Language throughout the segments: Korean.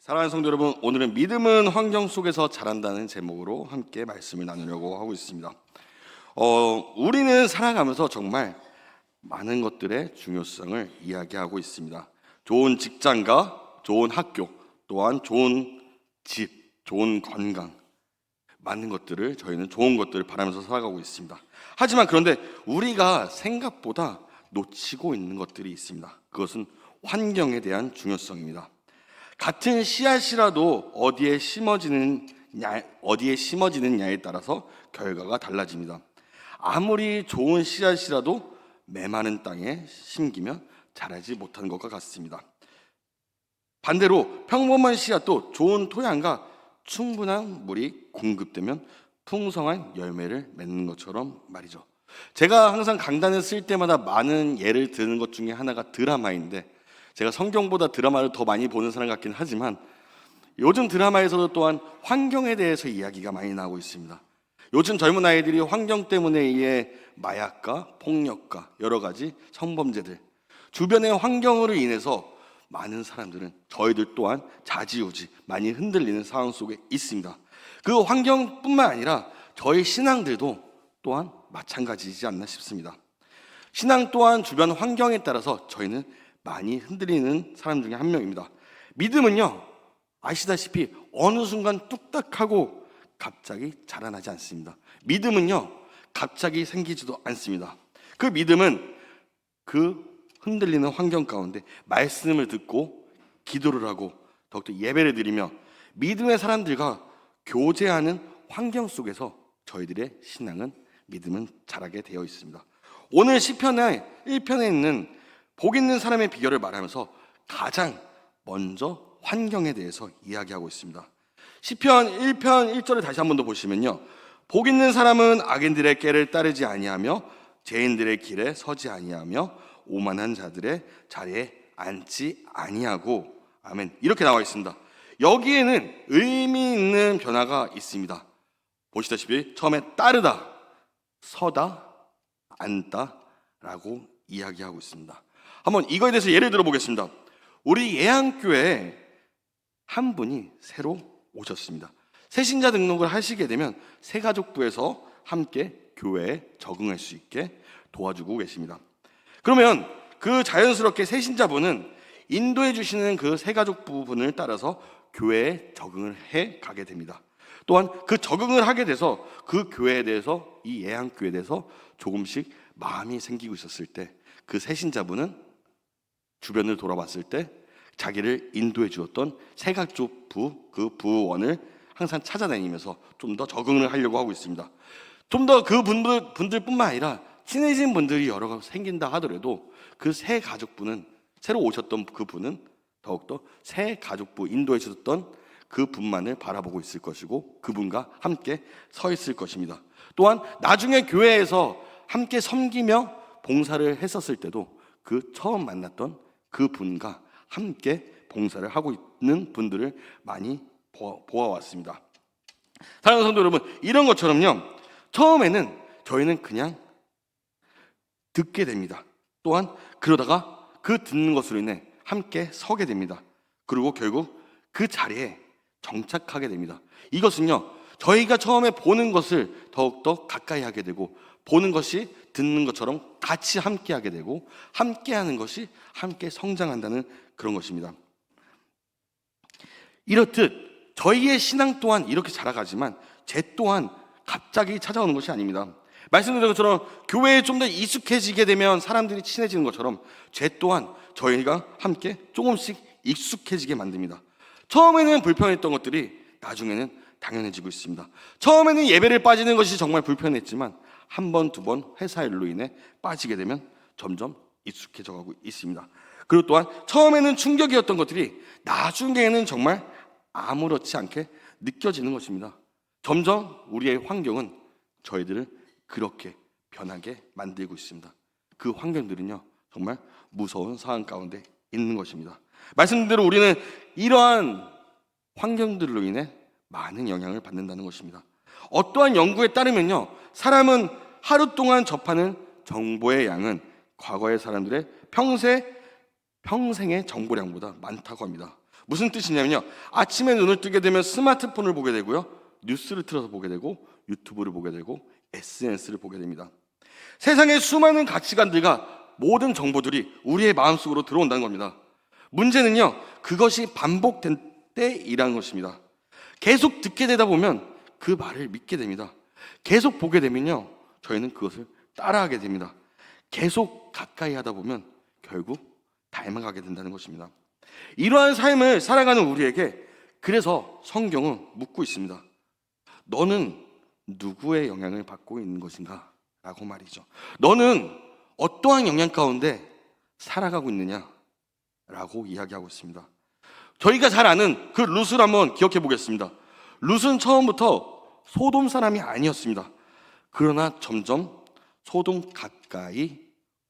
사랑하는 성도 여러분, 오늘은 믿음은 환경 속에서 자란다는 제목으로 함께 말씀을 나누려고 하고 있습니다. 우리는 살아가면서 정말 많은 것들의 중요성을 이야기하고 있습니다. 좋은 직장과 좋은 학교, 또한 좋은 집, 좋은 건강, 많은 것들을 저희는 좋은 것들을 바라면서 살아가고 있습니다. 하지만 그런데 우리가 생각보다 놓치고 있는 것들이 있습니다. 그것은 환경에 대한 중요성입니다. 같은 씨앗이라도 어디에 심어지느냐에 따라서 결과가 달라집니다. 아무리 좋은 씨앗이라도 메마른 땅에 심기면 자라지 못하는 것과 같습니다. 반대로 평범한 씨앗도 좋은 토양과 충분한 물이 공급되면 풍성한 열매를 맺는 것처럼 말이죠. 제가 항상 강단을 쓸 때마다 많은 예를 드는 것 중에 하나가 드라마인데, 제가 성경보다 드라마를 더 많이 보는 사람 같긴 하지만 요즘 드라마에서도 또한 환경에 대해서 이야기가 많이 나오고 있습니다. 요즘 젊은 아이들이 환경 때문에 의해 마약과 폭력과 여러 가지 성범죄들, 주변의 환경으로 인해서 많은 사람들은, 저희들 또한 좌지우지 많이 흔들리는 상황 속에 있습니다. 그 환경뿐만 아니라 저희 신앙들도 또한 마찬가지이지 않나 싶습니다. 신앙 또한 주변 환경에 따라서 저희는 많이 흔들리는 사람 중에 한 명입니다. 믿음은요, 아시다시피 어느 순간 뚝딱하고 갑자기 자라나지 않습니다. 믿음은요, 갑자기 생기지도 않습니다. 그 믿음은 그 흔들리는 환경 가운데 말씀을 듣고 기도를 하고 더욱더 예배를 드리며 믿음의 사람들과 교제하는 환경 속에서 저희들의 신앙은, 믿음은 자라게 되어 있습니다. 오늘 시편의 1편에 있는 복 있는 사람의 비결을 말하면서 가장 먼저 환경에 대해서 이야기하고 있습니다. 시편 1편 1절을 다시 한 번 더 보시면요, 복 있는 사람은 악인들의 꾀를 따르지 아니하며 죄인들의 길에 서지 아니하며 오만한 자들의 자리에 앉지 아니하고, 아멘, 이렇게 나와 있습니다. 여기에는 의미 있는 변화가 있습니다. 보시다시피 처음에 따르다, 서다, 앉다 라고 이야기하고 있습니다. 한번 이거에 대해서 예를 들어 보겠습니다. 우리 예안교회에 한 분이 새로 오셨습니다. 새신자 등록을 하시게 되면 새가족부에서 함께 교회에 적응할 수 있게 도와주고 계십니다. 그러면 그 자연스럽게 새신자분은 인도해 주시는 그 새가족부 분을 따라서 교회에 적응을 해 가게 됩니다. 또한 그 적응을 하게 돼서 그 교회에 대해서, 이 예안교회에 대해서 조금씩 마음이 생기고 있었을 때 그 새신자분은 주변을 돌아봤을 때 자기를 인도해 주었던 새가족부, 그 부원을 항상 찾아다니면서 좀 더 적응을 하려고 하고 있습니다. 좀 더 그 분들뿐만 아니라 친해진 분들이 여러 가지 생긴다 하더라도 그 새 가족부는, 새로 오셨던 그 분은 더욱더 새 가족부 인도해 주셨던 그 분만을 바라보고 있을 것이고 그분과 함께 서 있을 것입니다. 또한 나중에 교회에서 함께 섬기며 봉사를 했었을 때도 그 처음 만났던 그 분과 함께 봉사를 하고 있는 분들을 많이 보아왔습니다. 사랑하는 성도 여러분, 이런 것처럼요, 처음에는 저희는 그냥 듣게 됩니다. 또한 그러다가 그 듣는 것으로 인해 함께 서게 됩니다. 그리고 결국 그 자리에 정착하게 됩니다. 이것은요, 저희가 처음에 보는 것을 더욱더 가까이 하게 되고, 보는 것이 듣는 것처럼 같이 함께 하게 되고, 함께 하는 것이 함께 성장한다는 그런 것입니다. 이렇듯 저희의 신앙 또한 이렇게 자라가지만 죄 또한 갑자기 찾아오는 것이 아닙니다. 말씀드린 것처럼 교회에 좀 더 익숙해지게 되면 사람들이 친해지는 것처럼 죄 또한 저희가 함께 조금씩 익숙해지게 만듭니다. 처음에는 불편했던 것들이 나중에는 당연해지고 있습니다. 처음에는 예배를 빠지는 것이 정말 불편했지만 한 번, 두 번 회사 일로 인해 빠지게 되면 점점 익숙해져 가고 있습니다. 그리고 또한 처음에는 충격이었던 것들이 나중에는 정말 아무렇지 않게 느껴지는 것입니다. 점점 우리의 환경은 저희들을 그렇게 변하게 만들고 있습니다. 그 환경들은요, 정말 무서운 상황 가운데 있는 것입니다. 말씀대로 우리는 이러한 환경들로 인해 많은 영향을 받는다는 것입니다. 어떠한 연구에 따르면요, 사람은 하루 동안 접하는 정보의 양은 과거의 사람들의 평생의 정보량보다 많다고 합니다. 무슨 뜻이냐면요, 아침에 눈을 뜨게 되면 스마트폰을 보게 되고요, 뉴스를 틀어서 보게 되고, 유튜브를 보게 되고, SNS를 보게 됩니다. 세상의 수많은 가치관들과 모든 정보들이 우리의 마음속으로 들어온다는 겁니다. 문제는요, 그것이 반복된 때이라는 것입니다. 계속 듣게 되다 보면 그 말을 믿게 됩니다. 계속 보게 되면요, 저희는 그것을 따라하게 됩니다. 계속 가까이 하다 보면 결국 닮아가게 된다는 것입니다. 이러한 삶을 살아가는 우리에게 그래서 성경은 묻고 있습니다. 너는 누구의 영향을 받고 있는 것인가? 라고 말이죠. 너는 어떠한 영향 가운데 살아가고 있느냐? 라고 이야기하고 있습니다. 저희가 잘 아는 그 룻을 한번 기억해 보겠습니다. 룻은 처음부터 소돔 사람이 아니었습니다. 그러나 점점 소돔 가까이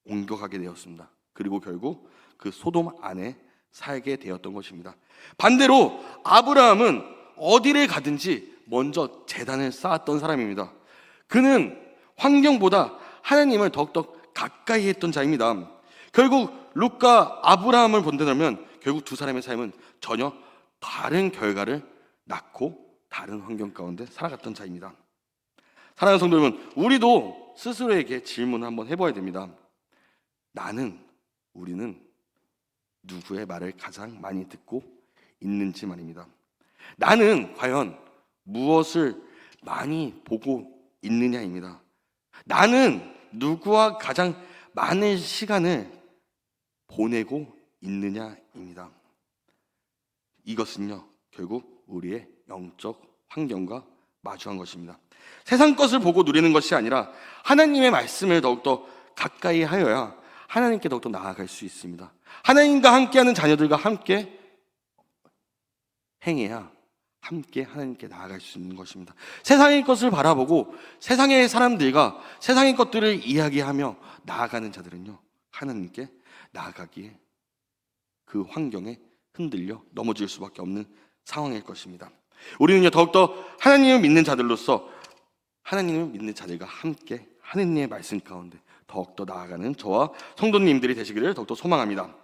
옮겨가게 되었습니다. 그리고 결국 그 소돔 안에 살게 되었던 것입니다. 반대로 아브라함은 어디를 가든지 먼저 제단을 쌓았던 사람입니다. 그는 환경보다 하나님을 더욱더 가까이 했던 자입니다. 결국 룻과 아브라함을 본다면 결국 두 사람의 삶은 전혀 다른 결과를 낳고 다른 환경 가운데 살아갔던 자입니다. 사랑하는 성도 여러분, 우리도 스스로에게 질문을 한번 해봐야 됩니다. 우리는 누구의 말을 가장 많이 듣고 있는지 말입니다. 나는 과연 무엇을 많이 보고 있느냐입니다. 나는 누구와 가장 많은 시간을 보내고 있느냐입니다. 이것은요, 결국 우리의 영적 환경과 마주한 것입니다. 세상 것을 보고 누리는 것이 아니라 하나님의 말씀을 더욱더 가까이 하여야 하나님께 더욱더 나아갈 수 있습니다. 하나님과 함께하는 자녀들과 함께 행해야 함께 하나님께 나아갈 수 있는 것입니다. 세상의 것을 바라보고 세상의 사람들과 세상의 것들을 이야기하며 나아가는 자들은요, 하나님께 나아가기에 그 환경에 흔들려 넘어질 수밖에 없는 상황일 것입니다. 우리는요, 더욱더 하나님을 믿는 자들로서 하나님을 믿는 자들과 함께 하느님의 말씀 가운데 더욱더 나아가는 저와 성도님들이 되시기를 더욱더 소망합니다.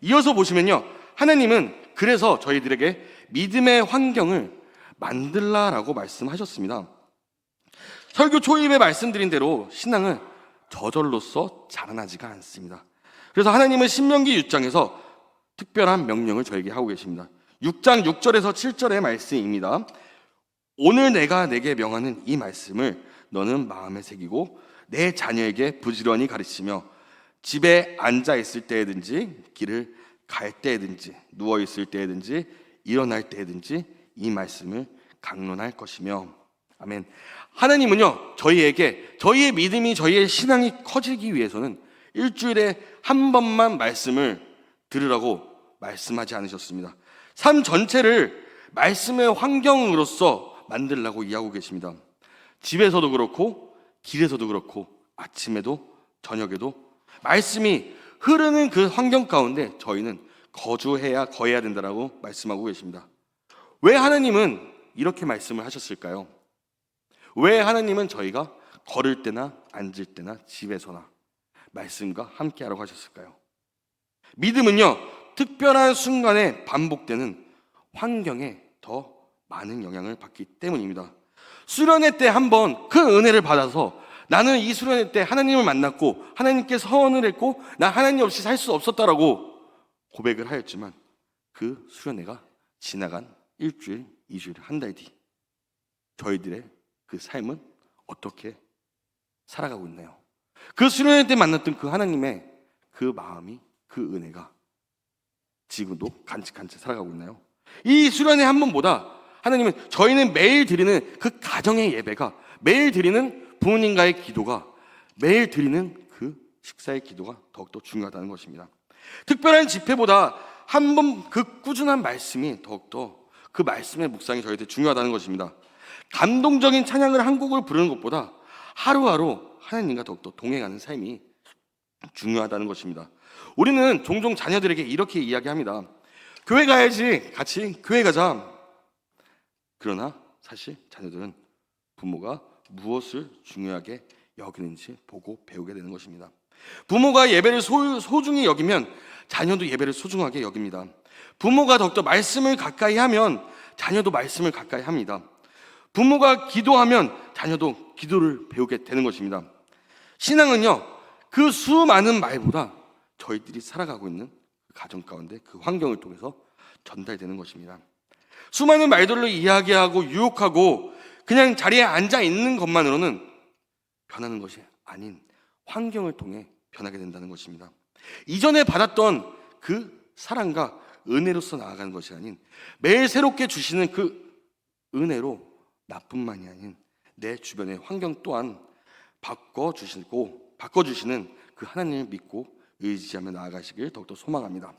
이어서 보시면요, 하나님은 그래서 저희들에게 믿음의 환경을 만들라라고 말씀하셨습니다. 설교 초입에 말씀드린 대로 신앙은 저절로서 자라나지가 않습니다. 그래서 하나님은 신명기 6장에서 특별한 명령을 저에게 하고 계십니다. 6장 6절에서 7절의 말씀입니다. 오늘 내가 내게 명하는 이 말씀을 너는 마음에 새기고 내 자녀에게 부지런히 가르치며 집에 앉아 있을 때든지 길을 갈 때든지 누워 있을 때든지 일어날 때든지 이 말씀을 강론할 것이며. 아멘. 하나님은요, 저희에게 저희의 믿음이, 저희의 신앙이 커지기 위해서는 일주일에 한 번만 말씀을 들으라고 말씀하지 않으셨습니다. 삶 전체를 말씀의 환경으로서 만들라고 이야기하고 계십니다. 집에서도 그렇고 길에서도 그렇고 아침에도 저녁에도 말씀이 흐르는 그 환경 가운데 저희는 거해야 된다라고 말씀하고 계십니다. 왜 하나님은 이렇게 말씀을 하셨을까요? 왜 하나님은 저희가 걸을 때나 앉을 때나 집에서나 말씀과 함께 하라고 하셨을까요? 믿음은요, 특별한 순간에 반복되는 환경에 더 많은 영향을 받기 때문입니다. 수련회 때 한번 그 은혜를 받아서 나는 이 수련회 때 하나님을 만났고 하나님께 서원을 했고 나 하나님 없이 살 수 없었다라고 고백을 하였지만 그 수련회가 지나간 일주일, 2주일, 한 달 뒤 저희들의 그 삶은 어떻게 살아가고 있나요? 그 수련회 때 만났던 그 하나님의 그 마음이, 그 은혜가 지금도 간직한 채 살아가고 있나요? 이 수련회 한 번보다 하나님은 저희는 매일 드리는 그 가정의 예배가, 매일 드리는 부모님과의 기도가, 매일 드리는 그 식사의 기도가 더욱더 중요하다는 것입니다. 특별한 집회보다 한 번 그 꾸준한 말씀이 더욱더 그 말씀의 묵상이 저희한테 중요하다는 것입니다. 감동적인 찬양을 한 곡을 부르는 것보다 하루하루 하나님과 더욱더 동행하는 삶이 중요하다는 것입니다. 우리는 종종 자녀들에게 이렇게 이야기합니다. 교회 가야지, 같이 교회 가자. 그러나 사실 자녀들은 부모가 무엇을 중요하게 여기는지 보고 배우게 되는 것입니다. 부모가 예배를 소중히 여기면 자녀도 예배를 소중하게 여깁니다. 부모가 더욱더 말씀을 가까이 하면 자녀도 말씀을 가까이 합니다. 부모가 기도하면 자녀도 기도를 배우게 되는 것입니다. 신앙은요, 그 수많은 말보다 저희들이 살아가고 있는 그 가정 가운데 그 환경을 통해서 전달되는 것입니다. 수많은 말들로 이야기하고 유혹하고 그냥 자리에 앉아 있는 것만으로는 변하는 것이 아닌 환경을 통해 변하게 된다는 것입니다. 이전에 받았던 그 사랑과 은혜로서 나아가는 것이 아닌 매일 새롭게 주시는 그 은혜로 나뿐만이 아닌 내 주변의 환경 또한 바꿔주시는 그 하나님을 믿고 의지하며 나아가시길 더욱더 소망합니다.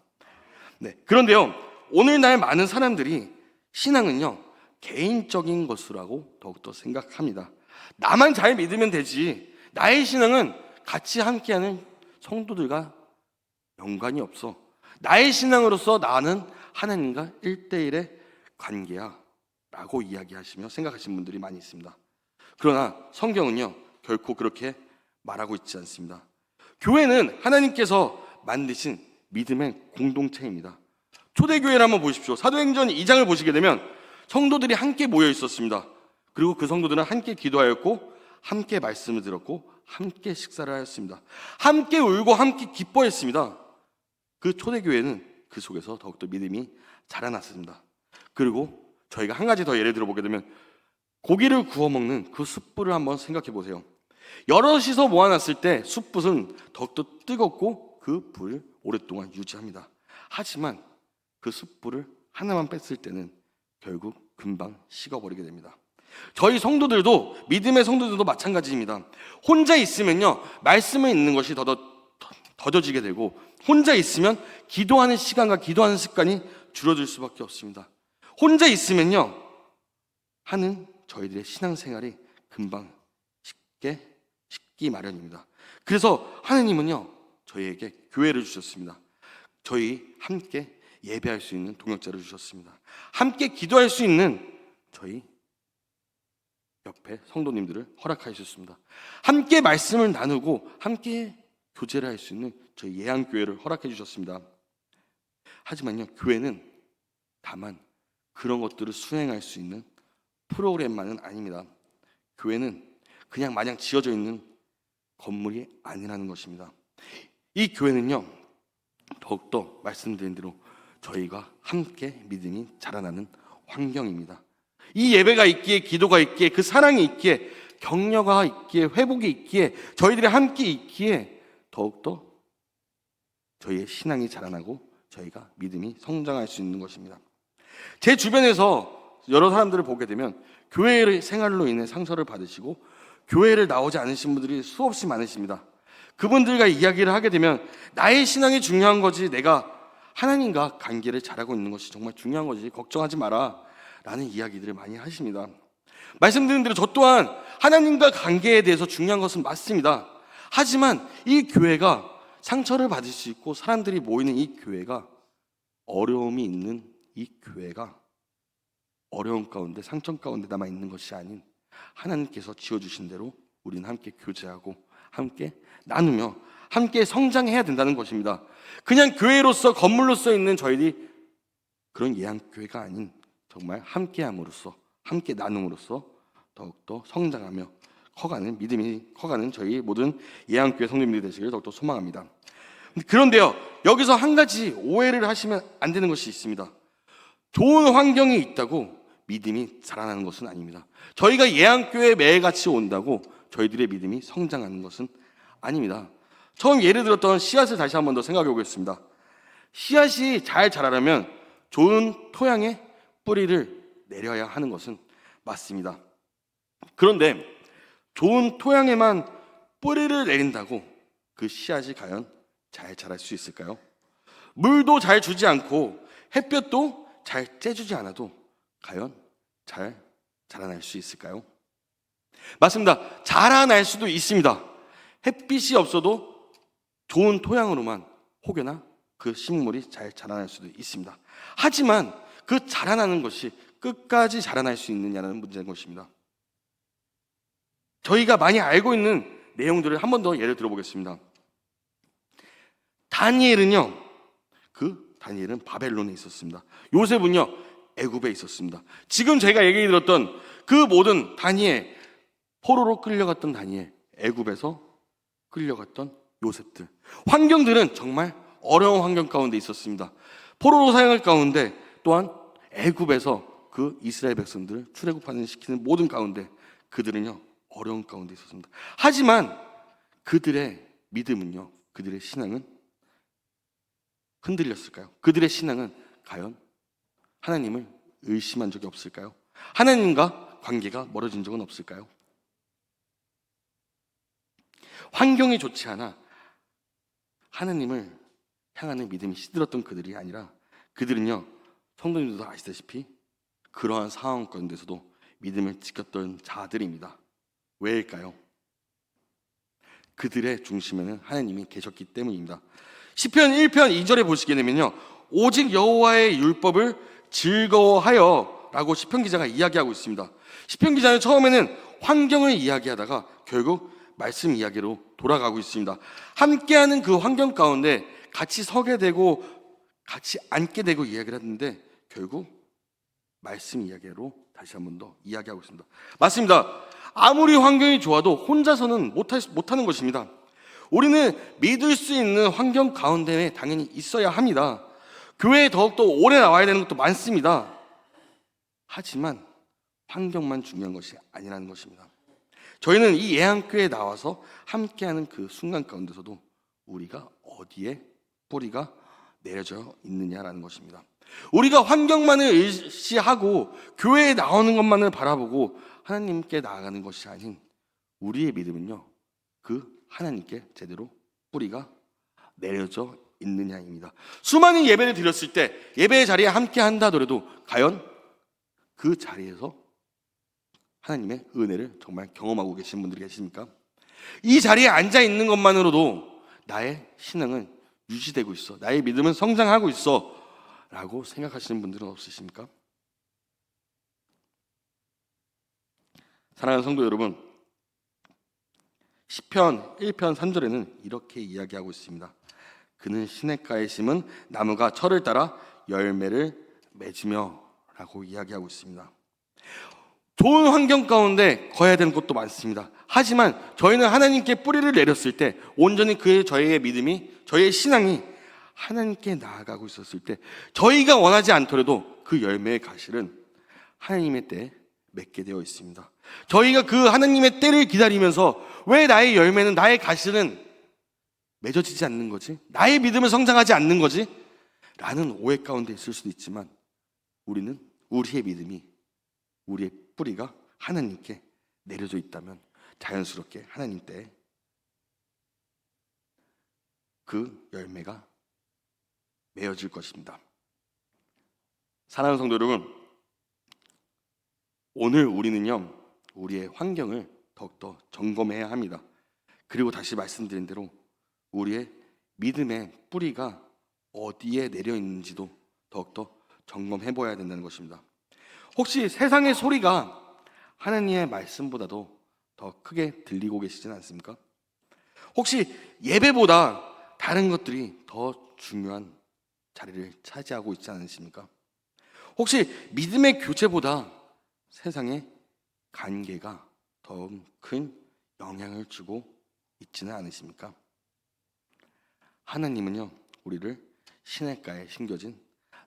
네, 그런데요, 오늘날 많은 사람들이 신앙은요 개인적인 것이라고 더욱더 생각합니다. 나만 잘 믿으면 되지, 나의 신앙은 같이 함께하는 성도들과 연관이 없어, 나의 신앙으로서 나는 하나님과 1대1의 관계야 라고 이야기하시며 생각하시는 분들이 많이 있습니다. 그러나 성경은요 결코 그렇게 말하고 있지 않습니다. 교회는 하나님께서 만드신 믿음의 공동체입니다. 초대교회를 한번 보십시오. 사도행전 2장을 보시게 되면 성도들이 함께 모여 있었습니다. 그리고 그 성도들은 함께 기도하였고 함께 말씀을 들었고 함께 식사를 하였습니다. 함께 울고 함께 기뻐했습니다. 그 초대교회는 그 속에서 더욱더 믿음이 자라났습니다. 그리고 저희가 한 가지 더 예를 들어보게 되면 고기를 구워 먹는 그 숯불을 한번 생각해 보세요. 여럿이서 모아놨을 때 숯불은 더욱더 뜨겁고 그 불을 오랫동안 유지합니다. 하지만 그 숯불을 하나만 뺐을 때는 결국 금방 식어버리게 됩니다. 저희 성도들도, 믿음의 성도들도 마찬가지입니다. 혼자 있으면요 말씀에 있는 것이 더뎌지게 되고, 혼자 있으면 기도하는 시간과 기도하는 습관이 줄어들 수밖에 없습니다. 혼자 있으면요 하는 저희들의 신앙생활이 금방 식기 마련입니다. 그래서 하나님은요 저희에게 교회를 주셨습니다. 저희 함께 예배할 수 있는 동역자를 주셨습니다. 함께 기도할 수 있는 저희 옆에 성도님들을 허락하셨습니다. 함께 말씀을 나누고 함께 교제를 할 수 있는 저희 예양교회를 허락해 주셨습니다. 하지만요 교회는 다만 그런 것들을 수행할 수 있는 프로그램만은 아닙니다. 교회는 그냥 마냥 지어져 있는 건물이 아니라는 것입니다. 이 교회는요 더욱더 말씀드린 대로 저희가 함께 믿음이 자라나는 환경입니다. 이 예배가 있기에, 기도가 있기에, 그 사랑이 있기에, 격려가 있기에, 회복이 있기에, 저희들이 함께 있기에 더욱더 저희의 신앙이 자라나고 저희가 믿음이 성장할 수 있는 것입니다. 제 주변에서 여러 사람들을 보게 되면 교회 생활로 인해 상처를 받으시고 교회를 나오지 않으신 분들이 수없이 많으십니다. 그분들과 이야기를 하게 되면 나의 신앙이 중요한 거지, 내가 하나님과 관계를 잘하고 있는 것이 정말 중요한 거지, 걱정하지 마라 라는 이야기들을 많이 하십니다. 말씀드린 대로 저 또한 하나님과 관계에 대해서 중요한 것은 맞습니다. 하지만 이 교회가 상처를 받을 수 있고 사람들이 모이는 이 교회가, 어려움이 있는 이 교회가 어려움 가운데, 상처 가운데 남아있는 것이 아닌 하나님께서 지어주신 대로 우리는 함께 교제하고 함께 나누며 함께 성장해야 된다는 것입니다. 그냥 교회로서, 건물로서 있는 저희들이 그런 예양교회가 아닌 정말 함께함으로써, 함께 나눔으로써 더욱더 성장하며 커가는, 믿음이 커가는 저희 모든 예양교회 성도님들이 되시길 더욱더 소망합니다. 그런데요 여기서 한 가지 오해를 하시면 안 되는 것이 있습니다. 좋은 환경이 있다고 믿음이 자라나는 것은 아닙니다. 저희가 예양교회에 매일같이 온다고 저희들의 믿음이 성장하는 것은 아닙니다. 처음 예를 들었던 씨앗을 다시 한 번 더 생각해 보겠습니다. 씨앗이 잘 자라려면 좋은 토양에 뿌리를 내려야 하는 것은 맞습니다. 그런데 좋은 토양에만 뿌리를 내린다고 그 씨앗이 과연 잘 자랄 수 있을까요? 물도 잘 주지 않고 햇볕도 잘 쬐주지 않아도 과연 잘 자라날 수 있을까요? 맞습니다. 자라날 수도 있습니다. 햇빛이 없어도 좋은 토양으로만 혹여나 그 식물이 잘 자라날 수도 있습니다. 하지만 그 자라나는 것이 끝까지 자라날 수 있느냐는 문제인 것입니다. 저희가 많이 알고 있는 내용들을 한 번 더 예를 들어보겠습니다. 다니엘은요 그 다니엘은 바벨론에 있었습니다. 요셉은요 애굽에 있었습니다. 지금 제가 얘기 들었던 그 모든 다니엘, 포로로 끌려갔던 다니엘, 애굽에서 끌려갔던 요셉들, 환경들은 정말 어려운 환경 가운데 있었습니다. 포로로 사용할 가운데, 또한 애굽에서 그 이스라엘 백성들을 출애굽하는 시키는 모든 가운데 그들은요 어려운 가운데 있었습니다. 하지만 그들의 믿음은요, 그들의 신앙은 흔들렸을까요? 그들의 신앙은 과연 하나님을 의심한 적이 없을까요? 하나님과 관계가 멀어진 적은 없을까요? 환경이 좋지 않아 하나님을 향하는 믿음이 시들었던 그들이 아니라, 그들은요 성도님들도 아시다시피 그러한 상황 가운데서도 믿음을 지켰던 자들입니다. 왜일까요? 그들의 중심에는 하나님이 계셨기 때문입니다. 시편 1편 2절에 보시게 되면요, 오직 여호와의 율법을 즐거워하여 라고 시편 기자가 이야기하고 있습니다. 시편 기자는 처음에는 환경을 이야기하다가 결국 말씀 이야기로 돌아가고 있습니다. 함께하는 그 환경 가운데 같이 서게 되고 같이 앉게 되고 이야기를 하는데 결국 말씀 이야기로 다시 한 번 더 이야기하고 있습니다. 맞습니다. 아무리 환경이 좋아도 혼자서는 못하는 것입니다. 우리는 믿을 수 있는 환경 가운데에 당연히 있어야 합니다. 교회에 더욱더 오래 나와야 되는 것도 많습니다. 하지만 환경만 중요한 것이 아니라는 것입니다. 저희는 이 예한교회에 나와서 함께하는 그 순간 가운데서도 우리가 어디에 뿌리가 내려져 있느냐라는 것입니다. 우리가 환경만을 의시하고 교회에 나오는 것만을 바라보고 하나님께 나아가는 것이 아닌, 우리의 믿음은요 그 하나님께 제대로 뿌리가 내려져 있느냐입니다. 수많은 예배를 드렸을 때 예배의 자리에 함께 한다 하더라도 과연 그 자리에서 하나님의 은혜를 정말 경험하고 계신 분들이 계십니까? 이 자리에 앉아 있는 것만으로도 나의 신앙은 유지되고 있어, 나의 믿음은 성장하고 있어 라고 생각하시는 분들은 없으십니까? 사랑하는 성도 여러분, 시편 1편 3절에는 이렇게 이야기하고 있습니다. 그는 시냇가에 심은 나무가 철을 따라 열매를 맺으며 라고 이야기하고 있습니다. 좋은 환경 가운데 거해야 되는 것도 많습니다. 하지만 저희는 하나님께 뿌리를 내렸을 때 온전히 저희의 믿음이, 저희의 신앙이 하나님께 나아가고 있었을 때 저희가 원하지 않더라도 그 열매의 가실은 하나님의 때에 맺게 되어 있습니다. 저희가 그 하나님의 때를 기다리면서 왜 나의 열매는, 나의 가실은 맺어지지 않는 거지? 나의 믿음은 성장하지 않는 거지? 라는 오해 가운데 있을 수도 있지만, 우리는 우리의 믿음이, 우리의 뿌리가 하나님께 내려져 있다면 자연스럽게 하나님 때에 그 열매가 맺어질 것입니다. 사랑하는 성도 여러분, 오늘 우리는요 우리의 환경을 더욱더 점검해야 합니다. 그리고 다시 말씀드린 대로 우리의 믿음의 뿌리가 어디에 내려 있는지도 더욱더 점검해 보아야 된다는 것입니다. 혹시 세상의 소리가 하나님의 말씀보다도 더 크게 들리고 계시진 않습니까? 혹시 예배보다 다른 것들이 더 중요한 자리를 차지하고 있지 않으십니까? 혹시 믿음의 교제보다 세상의 관계가 더 큰 영향을 주고 있지는 않으십니까? 하나님은요 우리를 시냇가에 심겨진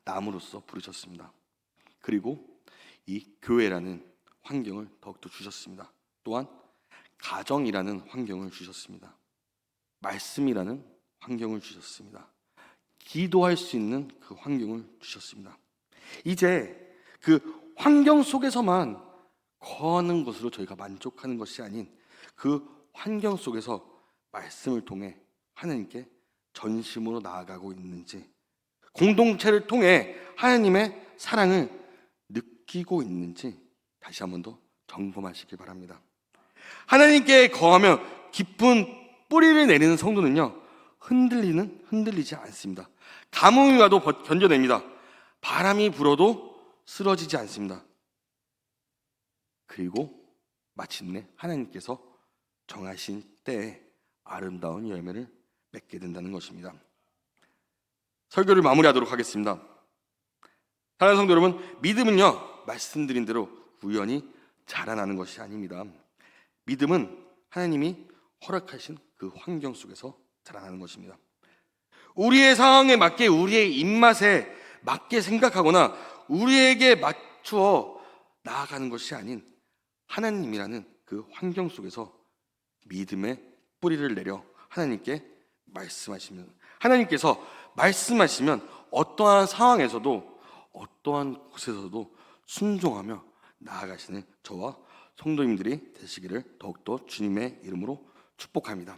나무로서 부르셨습니다. 그리고 이 교회라는 환경을 더욱더 주셨습니다. 또한 가정이라는 환경을 주셨습니다. 말씀이라는 환경을 주셨습니다. 기도할 수 있는 그 환경을 주셨습니다. 이제 그 환경 속에서만 거하는 것으로 저희가 만족하는 것이 아닌, 그 환경 속에서 말씀을 통해 하나님께 전심으로 나아가고 있는지, 공동체를 통해 하나님의 사랑을 느끼고 있는지 다시 한 번 더 점검하시길 바랍니다. 하나님께 거하며 깊은 뿌리를 내리는 성도는요 흔들리지 않습니다. 가뭄이 와도 견뎌냅니다. 바람이 불어도 쓰러지지 않습니다. 그리고 마침내 하나님께서 정하신 때에 아름다운 열매를 맺게 된다는 것입니다. 설교를 마무리하도록 하겠습니다. 사랑하는 성도 여러분, 믿음은요, 말씀드린 대로 우연히 자라나는 것이 아닙니다. 믿음은 하나님이 허락하신 그 환경 속에서 자라나는 것입니다. 우리의 상황에 맞게, 우리의 입맛에 맞게 생각하거나 우리에게 맞추어 나아가는 것이 아닌 하나님이라는 그 환경 속에서 믿음의 뿌리를 내려 하나님께 말씀하시면, 하나님께서 말씀하시면 어떠한 상황에서도 어떠한 곳에서도 순종하며 나아가시는 저와 성도님들이 되시기를 더욱더 주님의 이름으로 축복합니다.